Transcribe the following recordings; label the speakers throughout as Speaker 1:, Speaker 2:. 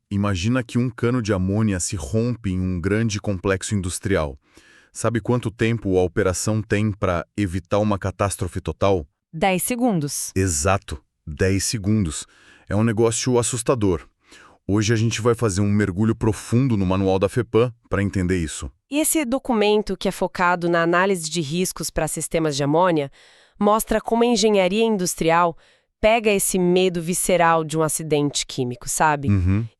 Speaker 1: Imagina que um cano de amônia se rompe em um grande complexo industrial. Sabe quanto tempo a operação tem para evitar uma catástrofe total?
Speaker 2: 10 segundos.
Speaker 1: Exato, 10 segundos. É um negócio assustador. Hoje a gente vai fazer um mergulho profundo no manual da FEPAM para entender isso.
Speaker 3: E esse documento, que é focado na análise de riscos para sistemas de amônia, mostra como a engenharia industrial pega esse medo visceral de um acidente químico, sabe?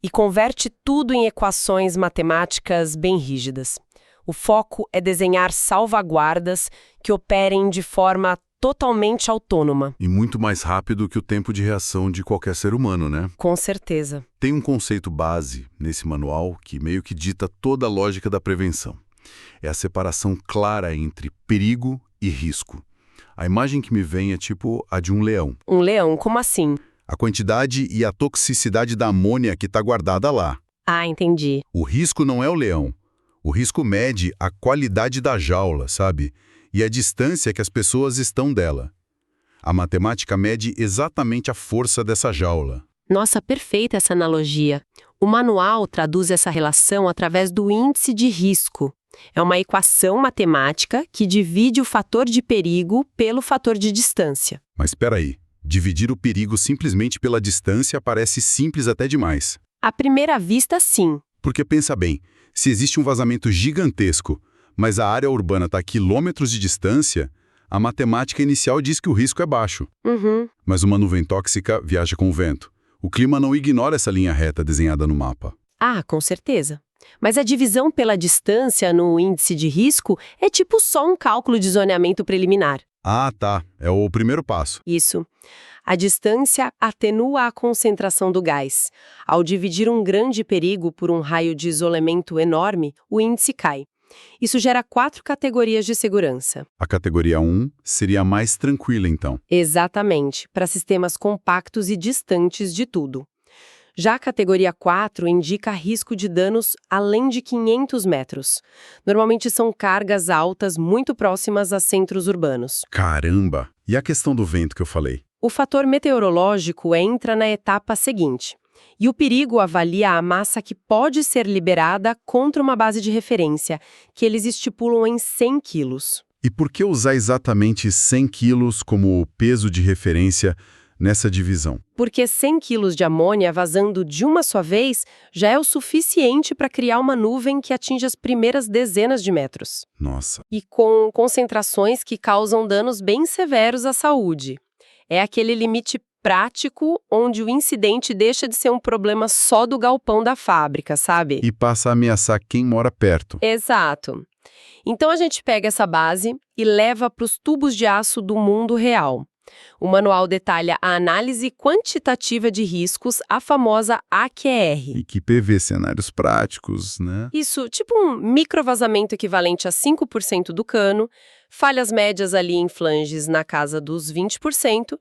Speaker 3: E converte tudo em equações matemáticas bem rígidas. O foco é desenhar salvaguardas que operem de forma totalmente autônoma.
Speaker 1: E muito mais rápido que o tempo de reação de qualquer ser humano, né?
Speaker 3: Com certeza.
Speaker 1: Tem um conceito base nesse manual que meio que dita toda a lógica da prevenção. É a separação clara entre perigo e risco. A imagem que me vem é tipo a de um leão.
Speaker 3: Um leão, como assim?
Speaker 1: A quantidade e a toxicidade da amônia que está guardada lá.
Speaker 3: Ah, entendi.
Speaker 1: O risco não é o leão. O risco mede a qualidade da jaula, sabe? E a distância que as pessoas estão dela. A matemática mede exatamente a força dessa jaula.
Speaker 3: Nossa, perfeita essa analogia. O manual traduz essa relação através do índice de risco. É uma equação matemática que divide o fator de perigo pelo fator de distância.
Speaker 1: Mas espera aí, dividir o perigo simplesmente pela distância parece simples até demais.
Speaker 3: À primeira vista, sim.
Speaker 1: Porque pensa bem, se existe um vazamento gigantesco, mas a área urbana está a quilômetros de distância, a matemática inicial diz que o risco é baixo. Mas uma nuvem tóxica viaja com o vento. O clima não ignora essa linha reta desenhada no mapa.
Speaker 3: Ah, com certeza. Mas a divisão pela distância no índice de risco é tipo só um cálculo de zoneamento preliminar.
Speaker 1: Ah, tá. É o primeiro passo.
Speaker 3: Isso. A distância atenua a concentração do gás. Ao dividir um grande perigo por um raio de isolamento enorme, o índice cai. Isso gera 4 categorias de segurança.
Speaker 1: A categoria 1 seria a mais tranquila, então.
Speaker 3: Exatamente, para sistemas compactos e distantes de tudo. Já a categoria 4 indica risco de danos além de 500 metros. Normalmente são cargas altas muito próximas a centros urbanos.
Speaker 1: Caramba! E a questão do vento que eu falei?
Speaker 3: O fator meteorológico entra na etapa seguinte. E o perigo avalia a massa que pode ser liberada contra uma base de referência, que eles estipulam em 100 quilos.
Speaker 1: E por que usar exatamente 100 quilos como peso de referência nessa divisão?
Speaker 3: Porque 100 quilos de amônia vazando de uma só vez já é o suficiente para criar uma nuvem que atinge as primeiras dezenas de metros.
Speaker 1: Nossa.
Speaker 3: E com concentrações que causam danos bem severos à saúde. É aquele limite prático onde o incidente deixa de ser um problema só do galpão da fábrica, sabe?
Speaker 1: E passa a ameaçar quem mora perto.
Speaker 3: Exato. Então a gente pega essa base e leva para os tubos de aço do mundo real. O manual detalha a análise quantitativa de riscos, a famosa AQR.
Speaker 1: E que prevê cenários práticos, né?
Speaker 3: Isso, tipo um microvazamento equivalente a 5% do cano, falhas médias ali em flanges na casa dos 20%,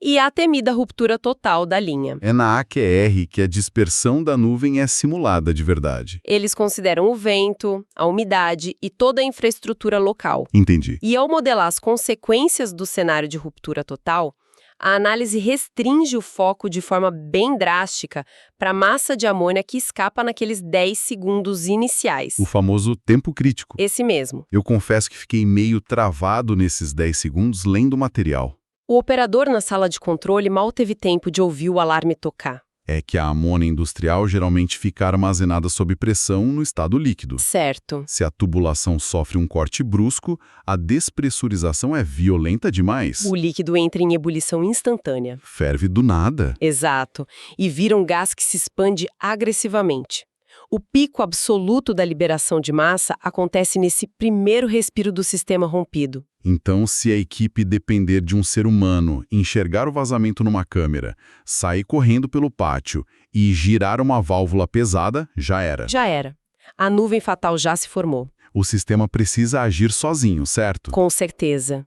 Speaker 3: e a temida ruptura total da linha.
Speaker 1: É na AQR que a dispersão da nuvem é simulada de verdade.
Speaker 3: Eles consideram o vento, a umidade e toda a infraestrutura local.
Speaker 1: Entendi.
Speaker 3: E ao modelar as consequências do cenário de ruptura total, a análise restringe o foco de forma bem drástica para a massa de amônia que escapa naqueles 10 segundos iniciais.
Speaker 1: O famoso tempo crítico.
Speaker 3: Esse mesmo.
Speaker 1: Eu confesso que fiquei meio travado nesses 10 segundos lendo o material.
Speaker 3: O operador na sala de controle mal teve tempo de ouvir o alarme tocar.
Speaker 1: É que a amônia industrial geralmente fica armazenada sob pressão no estado líquido.
Speaker 3: Certo.
Speaker 1: Se a tubulação sofre um corte brusco, a despressurização é violenta demais.
Speaker 3: O líquido entra em ebulição instantânea.
Speaker 1: Ferve do nada.
Speaker 3: Exato. E vira um gás que se expande agressivamente. O pico absoluto da liberação de massa acontece nesse primeiro respiro do sistema rompido.
Speaker 1: Então, se a equipe depender de um ser humano, enxergar o vazamento numa câmera, sair correndo pelo pátio e girar uma válvula pesada, já era.
Speaker 3: Já era. A nuvem fatal já se formou.
Speaker 1: O sistema precisa agir sozinho, certo?
Speaker 3: Com certeza.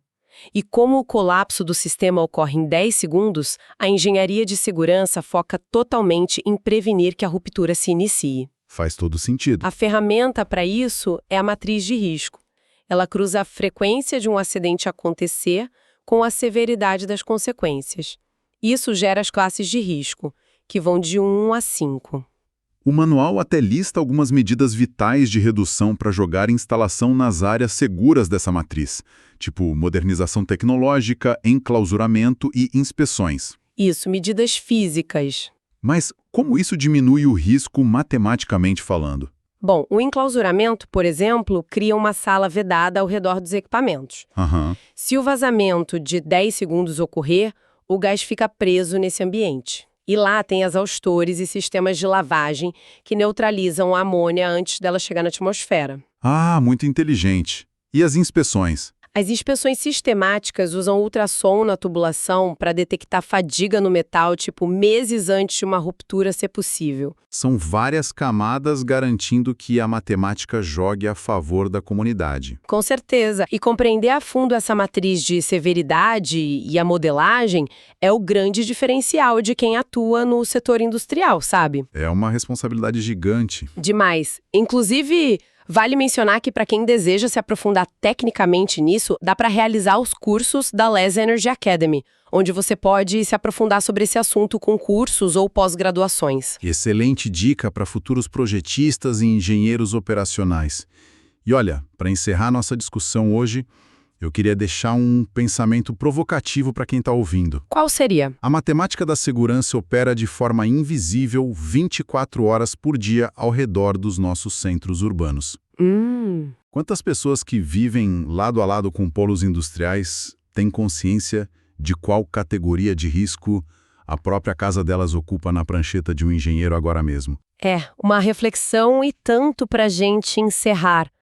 Speaker 3: E como o colapso do sistema ocorre em 10 segundos, a engenharia de segurança foca totalmente em prevenir que a ruptura se inicie.
Speaker 1: Faz todo sentido.
Speaker 3: A ferramenta para isso é a matriz de risco. Ela cruza a frequência de um acidente acontecer com a severidade das consequências. Isso gera as classes de risco, que vão de 1 a 5.
Speaker 1: O manual até lista algumas medidas vitais de redução para jogar instalação nas áreas seguras dessa matriz, tipo modernização tecnológica, enclausuramento e inspeções.
Speaker 3: Isso, medidas físicas.
Speaker 1: Mas como isso diminui o risco matematicamente falando?
Speaker 3: Bom, o enclausuramento, por exemplo, cria uma sala vedada ao redor dos equipamentos. Se o vazamento de 10 segundos ocorrer, o gás fica preso nesse ambiente. E lá tem exaustores e sistemas de lavagem que neutralizam a amônia antes dela chegar na atmosfera.
Speaker 1: Ah, muito inteligente. E as inspeções?
Speaker 3: As inspeções sistemáticas usam ultrassom na tubulação para detectar fadiga no metal, tipo meses antes de uma ruptura ser possível.
Speaker 1: São várias camadas garantindo que a matemática jogue a favor da comunidade.
Speaker 3: Com certeza. E compreender a fundo essa matriz de severidade e a modelagem é o grande diferencial de quem atua no setor industrial, sabe?
Speaker 1: É uma responsabilidade gigante.
Speaker 3: Demais. Inclusive, vale mencionar que para quem deseja se aprofundar tecnicamente nisso, dá para realizar os cursos da Les Energy Academy, onde você pode se aprofundar sobre esse assunto com cursos ou pós-graduações.
Speaker 1: Excelente dica para futuros projetistas e engenheiros operacionais. E olha, para encerrar nossa discussão hoje, eu queria deixar um pensamento provocativo para quem está ouvindo.
Speaker 3: Qual seria?
Speaker 1: A matemática da segurança opera de forma invisível 24 horas por dia ao redor dos nossos centros urbanos. Quantas pessoas que vivem lado a lado com polos industriais têm consciência de qual categoria de risco a própria casa delas ocupa na prancheta de um engenheiro agora mesmo?
Speaker 3: É, uma reflexão e tanto para a gente encerrar.